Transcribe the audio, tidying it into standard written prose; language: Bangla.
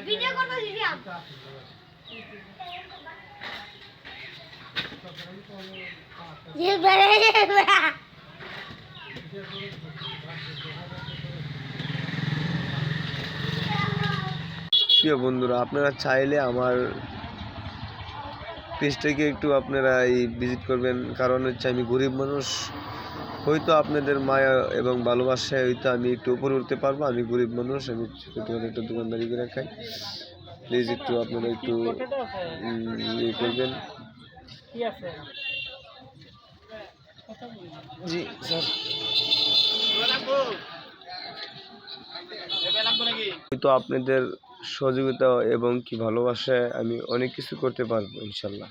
ভিডিও করব দিলাম ये बड़े প্রিয় বন্ধুরা, আপনারা চাইলে আমার পেজটাকে একটু আপনারা ভিজিট করবেন, কারণ হচ্ছে আমি গরিব মানুষ, হয়তো আপনাদের মায়া এবং ভালোবাসায় হয়তো আমি একটু উপরে উঠতে পারবো। আমি গরিব মানুষ, আমি ছোটোখাটো একটা দোকানদারি করে খাই। প্লিজ একটু আপনারা একটু ইয়ে করবেন। জি স্যার, হয়তো আপনাদের সহযোগিতা এবং কি ভালোবাসায় আমি অনেক কিছু করতে পারবো ইনশাল্লাহ।